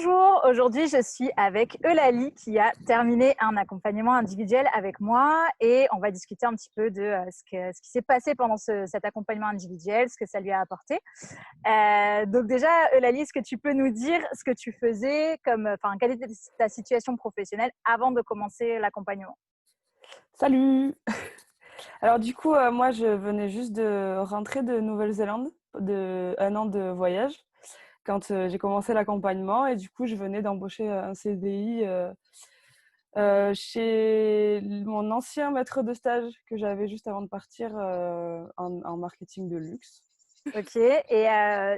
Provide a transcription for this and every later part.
Bonjour, aujourd'hui je suis avec Eulalie qui a terminé un accompagnement individuel avec moi et on va discuter un petit peu de ce qui s'est passé pendant cet accompagnement individuel, ce que ça lui a apporté. Donc déjà, Eulalie, est-ce que tu peux nous dire ce que tu faisais, quelle était ta situation professionnelle avant de commencer l'accompagnement? Salut! Alors du coup, moi je venais juste de rentrer de Nouvelle-Zélande, de 1 an de voyage, quand, j'ai commencé l'accompagnement et du coup je venais d'embaucher, un CDI, chez mon ancien maître de stage que j'avais juste avant de partir, en marketing de luxe. Ok, et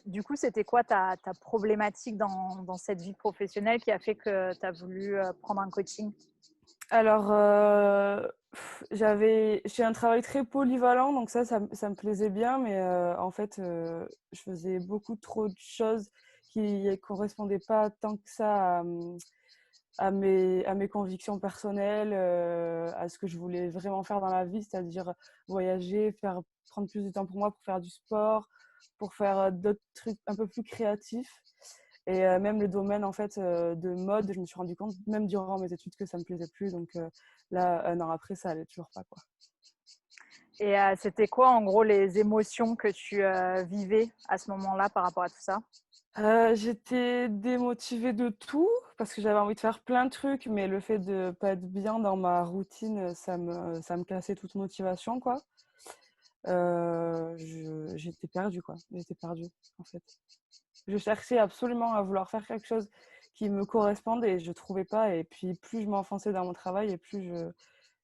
du coup, c'était quoi ta problématique dans cette vie professionnelle qui a fait que tu as voulu prendre un coaching? Alors, j'ai un travail très polyvalent, donc ça me plaisait bien, mais en fait, je faisais beaucoup trop de choses qui correspondaient pas tant que ça à mes convictions personnelles, à ce que je voulais vraiment faire dans la vie, c'est-à-dire voyager, prendre plus de temps pour moi pour faire du sport, pour faire, d'autres trucs un peu plus créatifs. Et même le domaine en fait, de mode, je me suis rendu compte, même durant mes études, que ça me plaisait plus. Donc là, 1 an après, ça allait toujours pas, quoi. Et c'était quoi, en gros, les émotions que tu vivais à ce moment-là par rapport à tout ça? J'étais démotivée de tout parce que j'avais envie de faire plein de trucs, mais le fait de pas être bien dans ma routine, ça me cassait toute motivation, quoi. J'étais perdue, quoi. J'étais perdue, en fait. Je cherchais absolument à vouloir faire quelque chose qui me corresponde et je trouvais pas. Et puis plus je m'enfonçais dans mon travail et plus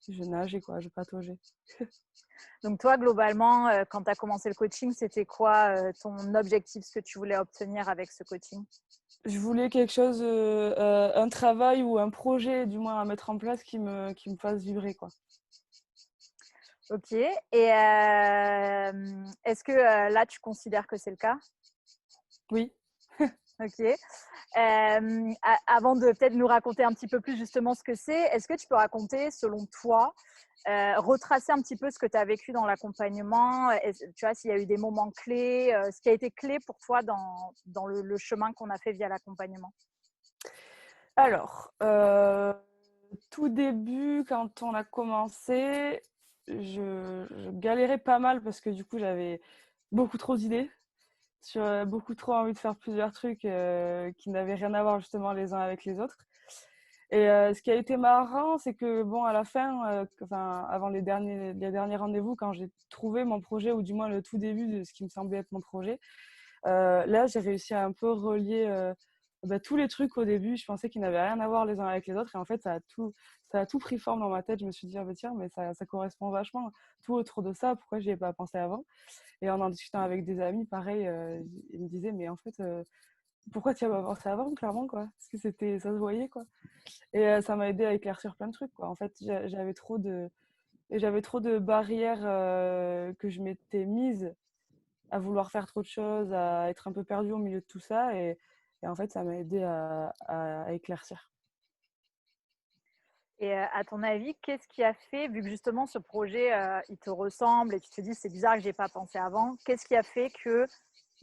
je nageais, quoi, je pataugeais. Donc toi, globalement, quand tu as commencé le coaching, c'était quoi ton objectif, ce que tu voulais obtenir avec ce coaching? Je voulais quelque chose, un travail ou un projet du moins à mettre en place qui me fasse vibrer, quoi. Ok. Et est-ce que là, tu considères que c'est le cas? Oui. Ok. Avant de peut-être nous raconter un petit peu plus justement ce que c'est, est-ce que tu peux raconter, selon toi, retracer un petit peu ce que tu as vécu dans l'accompagnement, tu vois, s'il y a eu des moments clés, ce qui a été clé pour toi dans le chemin qu'on a fait via l'accompagnement? Alors, tout début, quand on a commencé, je galérais pas mal parce que du coup, j'avais beaucoup trop d'idées. Beaucoup trop envie de faire plusieurs trucs, qui n'avaient rien à voir justement les uns avec les autres. Et ce qui a été marrant, c'est que bon, à la fin, enfin, avant les derniers rendez-vous, quand j'ai trouvé mon projet, ou du moins le tout début de ce qui me semblait être mon projet, là, j'ai réussi à un peu relier, tous les trucs au début. Je pensais qu'ils n'avaient rien à voir les uns avec les autres et en fait, ça a tout pris forme dans ma tête. Je me suis dit: «Ah bah tiens, mais ça correspond vachement, tout autour de ça, pourquoi j'y ai pas pensé avant?» Et en discutant avec des amis, pareil, ils me disaient: «Mais en fait, pourquoi tu y as pas pensé avant?» Clairement, quoi. Parce que ça se voyait, quoi. Et ça m'a aidé à éclaircir plein de trucs, quoi. En fait, j'avais trop de barrières, que je m'étais mises à vouloir faire trop de choses, à être un peu perdue au milieu de tout ça. Et en fait, ça m'a aidé à éclaircir. Et à ton avis, qu'est-ce qui a fait, vu que justement ce projet, il te ressemble et tu te dis: «C'est bizarre que j'ai pas pensé avant», qu'est-ce qui a fait que,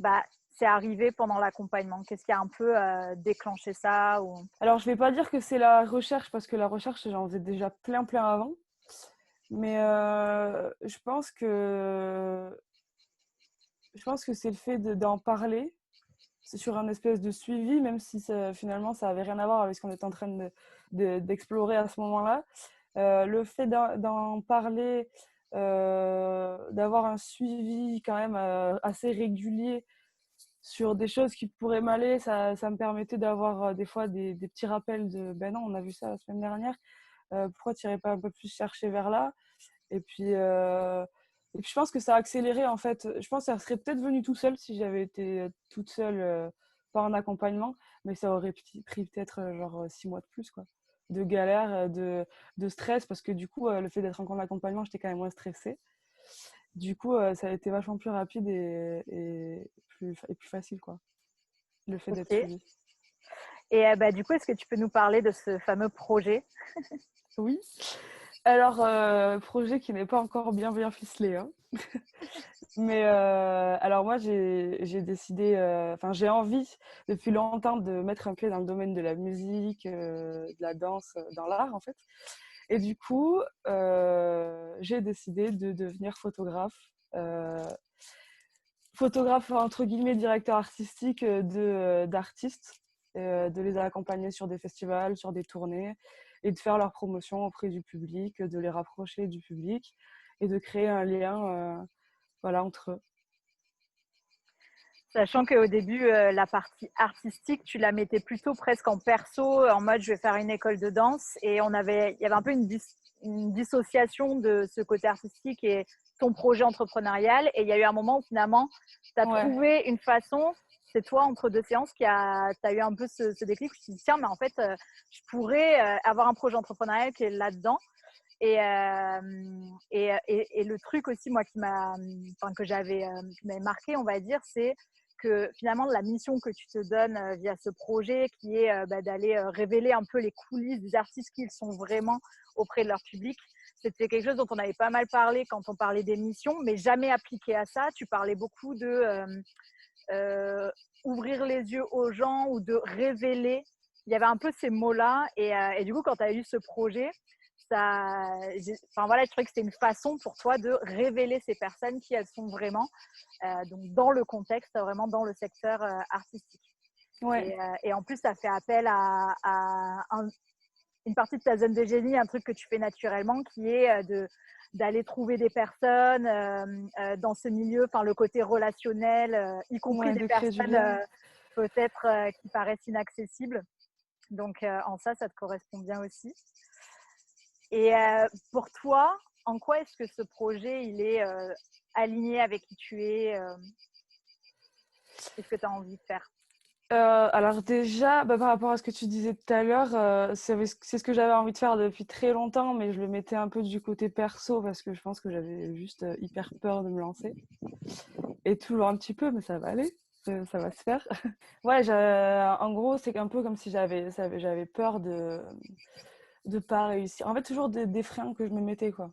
bah, c'est arrivé pendant l'accompagnement? Qu'est-ce qui a un peu, déclenché ça ou? Alors, je vais pas dire que c'est la recherche, parce que la recherche, j'en faisais déjà plein, plein avant. Mais je pense que c'est le fait d'en parler. C'est sur un espèce de suivi, même si finalement ça avait rien à voir avec ce qu'on était en train d'explorer à ce moment-là. Le fait d'en parler, d'avoir un suivi quand même assez régulier sur des choses qui pourraient m'aller, ça me permettait d'avoir des fois des petits rappels de: «Ben non, on a vu ça la semaine dernière, pourquoi tu irais pas un peu plus chercher vers là?» Et puis, je pense que ça a accéléré, en fait. Je pense que ça serait peut-être venu tout seul si j'avais été, toute seule, pas en accompagnement, mais ça aurait pris peut-être, genre, 6 mois de plus, quoi. De galère, de stress, parce que du coup, le fait d'être en accompagnement, j'étais quand même moins stressée. Du coup, ça a été vachement plus rapide et plus facile, quoi, le fait d'être OK. suivie. Et bah, du coup, est-ce que tu peux nous parler de ce fameux projet? Oui. Alors, projet qui n'est pas encore bien ficelé, hein. Mais alors moi, j'ai décidé, enfin j'ai envie depuis longtemps de mettre un pied dans le domaine de la musique, de la danse, dans l'art en fait. Et du coup, j'ai décidé de devenir photographe. Photographe entre guillemets, directeur artistique d'artistes, de les accompagner sur des festivals, sur des tournées et de faire leur promotion auprès du public, de les rapprocher du public et de créer un lien voilà, entre eux. Sachant qu'au début, la partie artistique, tu la mettais plutôt presque en perso, en mode je vais faire une école de danse. Et il y avait un peu une dissociation de ce côté artistique et ton projet entrepreneurial. Et il y a eu un moment où finalement, tu as Ouais, trouvé une façon, c'est toi entre deux séances qui a, tu as eu un peu ce déclic où tu te dis tiens, mais en fait, je pourrais avoir un projet entrepreneurial qui est là-dedans. Et le truc aussi, moi, enfin, qui m'avait marqué, on va dire, c'est que finalement, la mission que tu te donnes via ce projet, qui est d'aller révéler un peu les coulisses des artistes qu'ils sont vraiment auprès de leur public, c'était quelque chose dont on avait pas mal parlé quand on parlait des missions, mais jamais appliqué à ça. Tu parlais beaucoup de ouvrir les yeux aux gens ou de révéler. Il y avait un peu ces mots-là. Et du coup, quand tu as eu ce projet, enfin voilà, je trouvais que c'était une façon pour toi de révéler ces personnes qui elles sont vraiment, donc dans le contexte, vraiment dans le secteur artistique. ouais, Et en plus, ça fait appel à une partie de ta zone de génie, un truc que tu fais naturellement, qui est d'aller trouver des personnes dans ce milieu, enfin le côté relationnel, y compris ouais, des de créer du personnes lien. peut-être qui paraissent inaccessibles. Donc en ça te correspond bien aussi. Et pour toi, en quoi est-ce que ce projet il est aligné avec qui tu es, et ce que tu as envie de faire? Alors déjà, bah, par rapport à ce que tu disais tout à l'heure, c'est ce que j'avais envie de faire depuis très longtemps, mais je le mettais un peu du côté perso parce que je pense que j'avais juste hyper peur de me lancer. Et toujours un petit peu, mais ça va aller, ça va se faire. Ouais, en gros, c'est un peu comme si j'avais peur de pas réussir. En fait, toujours des freins que je me mettais, quoi.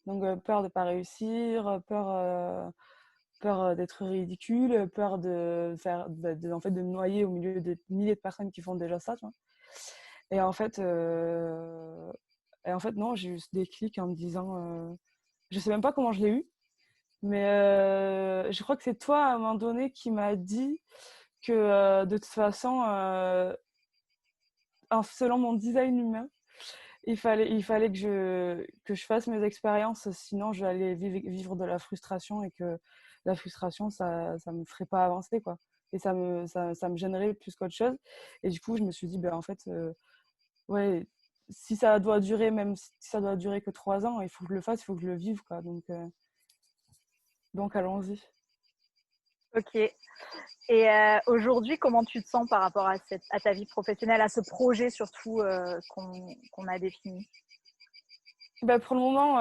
Donc, peur de pas réussir, peur d'être ridicule, peur de faire, en fait, de me noyer au milieu de milliers de personnes qui font déjà ça, tu vois. Et en fait, non, j'ai eu ce déclic en me disant, je sais même pas comment je l'ai eu, mais je crois que c'est toi à un moment donné qui m'a dit que de toute façon, selon mon design humain, il fallait que je fasse mes expériences, sinon je vais aller vivre de la frustration et que la frustration, ça me ferait pas avancer, quoi. Et ça me gênerait plus qu'autre chose. Et du coup, je me suis dit, ben, en fait, ouais, si ça doit durer, même si ça doit durer que 3 ans, il faut que je le fasse, il faut que je le vive, quoi. Donc allons-y. Ok. Et aujourd'hui, comment tu te sens par rapport à ta vie professionnelle, à ce projet surtout qu'on a défini? Bah, pour le moment,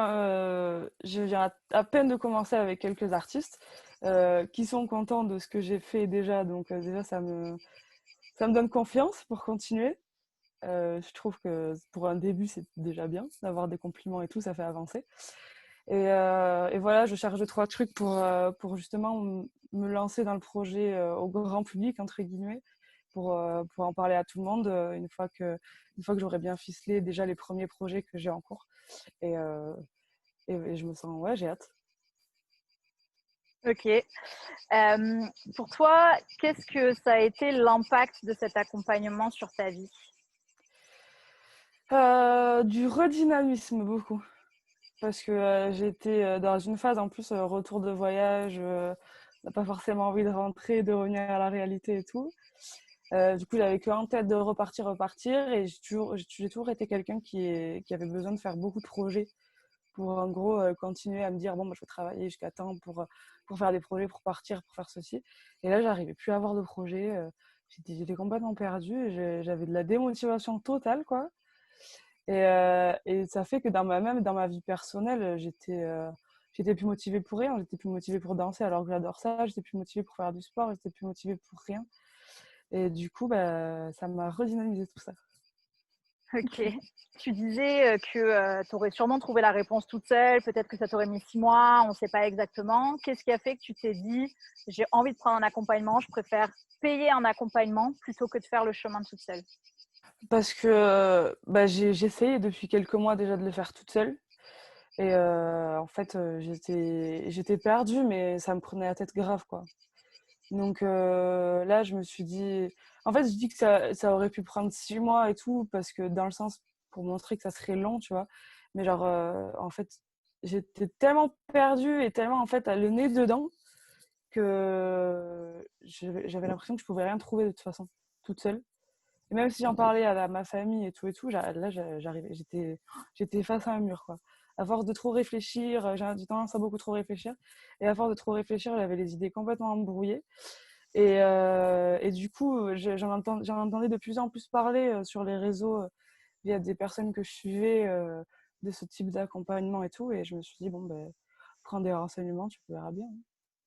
je viens à peine de commencer avec quelques artistes qui sont contents de ce que j'ai fait déjà. Donc déjà, ça me donne confiance pour continuer. Je trouve que pour un début, c'est déjà bien d'avoir des compliments et tout, ça fait avancer. Et voilà, je cherche 2, 3 trucs pour justement me lancer dans le projet au grand public, entre guillemets, pour en parler à tout le monde une fois que j'aurai bien ficelé déjà les premiers projets que j'ai en cours. Et, euh, et je me sens, ouais, j'ai hâte. Ok. Pour toi, qu'est-ce que ça a été l'impact de cet accompagnement sur ta vie? Du redynamisme, beaucoup. Parce que j'étais dans une phase, en plus, retour de voyage, on n'a pas forcément envie de rentrer, de revenir à la réalité et tout. Du coup, j'avais que en tête de repartir. Et j'ai toujours été quelqu'un qui avait besoin de faire beaucoup de projets pour, en gros, continuer à me dire, bon, moi, je vais travailler jusqu'à temps pour faire des projets, pour partir, pour faire ceci. Et là, j'arrivais plus à avoir de projets. J'étais complètement perdue. J'avais de la démotivation totale, quoi. Et ça fait que même dans ma vie personnelle, j'étais plus motivée pour rien. J'étais plus motivée pour danser alors que j'adore ça. J'étais plus motivée pour faire du sport. J'étais plus motivée pour rien. Et du coup, bah, ça m'a redynamisé tout ça. Ok. Tu disais que tu aurais sûrement trouvé la réponse toute seule, peut-être que ça t'aurait mis 6 mois, on ne sait pas exactement. Qu'est-ce qui a fait que tu t'es dit, j'ai envie de prendre un accompagnement, je préfère payer un accompagnement plutôt que de faire le chemin toute seule? Parce que bah, j'ai essayé depuis quelques mois déjà de le faire toute seule. Et en fait, j'étais perdue, mais ça me prenait la tête grave, quoi. Donc là, je me suis dit... En fait, je dis que ça aurait pu prendre 6 mois et tout, parce que dans le sens, pour montrer que ça serait long, tu vois. Mais genre, en fait, j'étais tellement perdue et tellement, en fait, le nez dedans, que j'avais l'impression que je pouvais rien trouver de toute façon, toute seule. Et même si j'en parlais à ma famille et tout, là, j'arrivais, j'étais face à un mur, quoi. À force de trop réfléchir, j'ai tendance à beaucoup trop réfléchir. Et à force de trop réfléchir, j'avais les idées complètement embrouillées. Et du coup, j'en entendais de plus en plus parler sur les réseaux via des personnes que je suivais de ce type d'accompagnement et tout. Et je me suis dit, bon, ben, prends des renseignements, tu verras bien.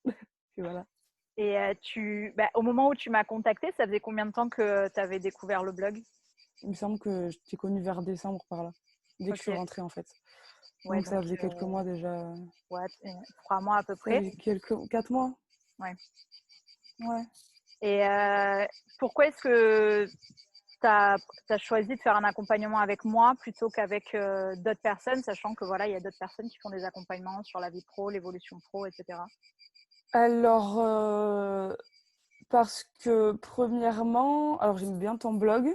Puis voilà. Et au moment où tu m'as contacté, ça faisait combien de temps que tu avais découvert le blog? Il me semble que je t'ai connue vers décembre par là, dès que je suis Ok. rentrée en fait. Ouais, Donc ça donc faisait quelques mois déjà. ouais, 3 mois à peu Ça près. faisait 4 mois. Ouais. Ouais. Et pourquoi est-ce que tu as choisi de faire un accompagnement avec moi plutôt qu'avec d'autres personnes, sachant que voilà, il y a d'autres personnes qui font des accompagnements sur la vie pro, l'évolution pro, etc. Alors, parce que premièrement, alors j'aime bien ton blog.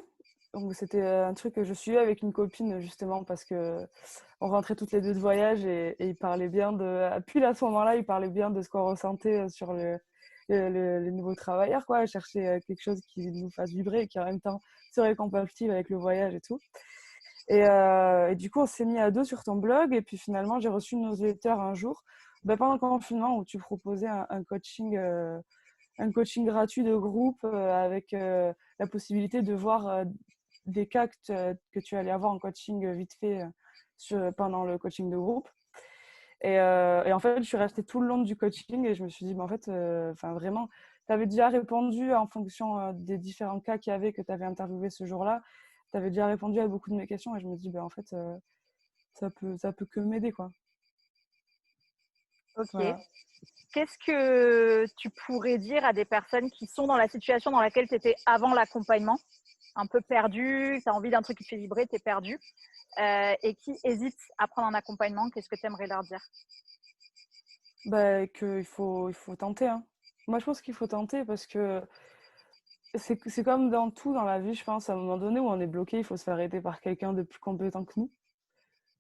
Donc c'était un truc que je suivais avec une copine justement parce que on rentrait toutes les deux de voyage et il parlait bien de... Puis à ce moment-là, il parlait bien de ce qu'on ressentait sur les nouveaux travailleurs, quoi. Chercher quelque chose qui nous fasse vibrer et qui en même temps serait compatible avec le voyage et tout. Et du coup, on s'est mis à deux sur ton blog. Et puis finalement, j'ai reçu une newsletter un jour, ben, pendant le confinement, où tu proposais un coaching gratuit de groupe avec la possibilité de voir des cas que tu allais avoir en coaching vite fait pendant le coaching de groupe. Et en fait, je suis restée tout le long du coaching et je me suis dit, mais en fait, vraiment, tu avais déjà répondu en fonction des différents cas qu'il y avait que tu avais interviewé ce jour-là. Tu avais déjà répondu à beaucoup de mes questions et je me dis, ben, en fait, ça peut que m'aider, quoi. Ok. Voilà. Qu'est-ce que tu pourrais dire à des personnes qui sont dans la situation dans laquelle tu étais avant l'accompagnement, un peu perdu, tu as envie d'un truc qui te fait vibrer, tu es perdu, et qui hésitent à prendre un accompagnement? Qu'est-ce que tu aimerais leur dire? Bah, qu'il faut tenter, hein. Moi, je pense qu'il faut tenter parce que c'est comme dans tout dans la vie, je pense, à un moment donné où on est bloqué, il faut se faire aider par quelqu'un de plus compétent que nous,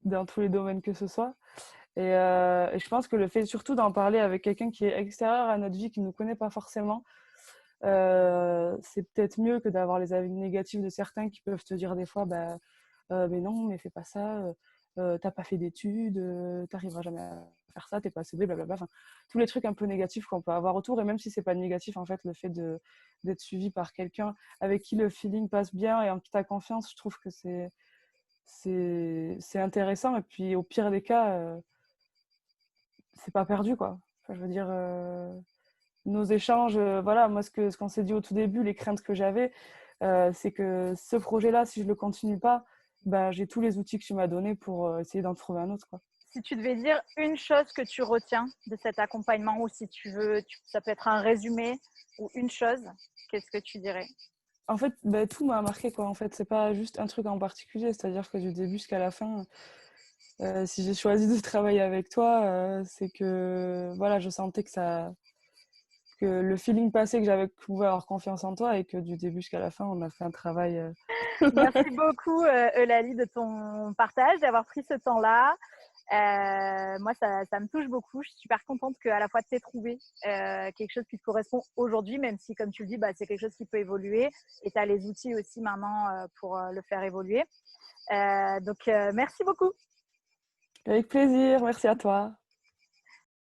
dans tous les domaines que ce soit. Et je pense que le fait surtout d'en parler avec quelqu'un qui est extérieur à notre vie, qui ne nous connaît pas forcément, c'est peut-être mieux que d'avoir les avis négatifs de certains qui peuvent te dire des fois, bah, mais non, mais fais pas ça, t'as pas fait d'études, t'arriveras jamais à faire ça, t'es pas assez doué, blablabla. Enfin, tous les trucs un peu négatifs qu'on peut avoir autour. Et même si c'est pas négatif, en fait, le fait d'être suivi par quelqu'un avec qui le feeling passe bien et en qui t'as confiance, je trouve que c'est intéressant. Et puis, au pire des cas, c'est pas perdu, quoi. Enfin, je veux dire, nos échanges, voilà, moi, ce qu'on s'est dit au tout début, les craintes que j'avais, c'est que ce projet-là, si je le continue pas, bah, j'ai tous les outils que tu m'as donnés pour essayer d'en trouver un autre, quoi. Si tu devais dire une chose que tu retiens de cet accompagnement, ou si tu veux, ça peut être un résumé ou une chose, qu'est-ce que tu dirais? En fait, bah, tout m'a marqué, quoi. En fait, c'est pas juste un truc en particulier, c'est-à-dire que du début jusqu'à la fin, si j'ai choisi de travailler avec toi, c'est que voilà, je sentais que le feeling passé, que j'avais pouvais avoir confiance en toi et que du début jusqu'à la fin, on a fait un travail. Merci beaucoup, Eulalie, de ton partage, d'avoir pris ce temps-là. Moi, ça me touche beaucoup. Je suis super contente qu'à la fois tu aies trouvé quelque chose qui te correspond aujourd'hui, même si, comme tu le dis, bah, c'est quelque chose qui peut évoluer. Et tu as les outils aussi maintenant pour le faire évoluer. Donc, merci beaucoup. Avec plaisir, merci à toi.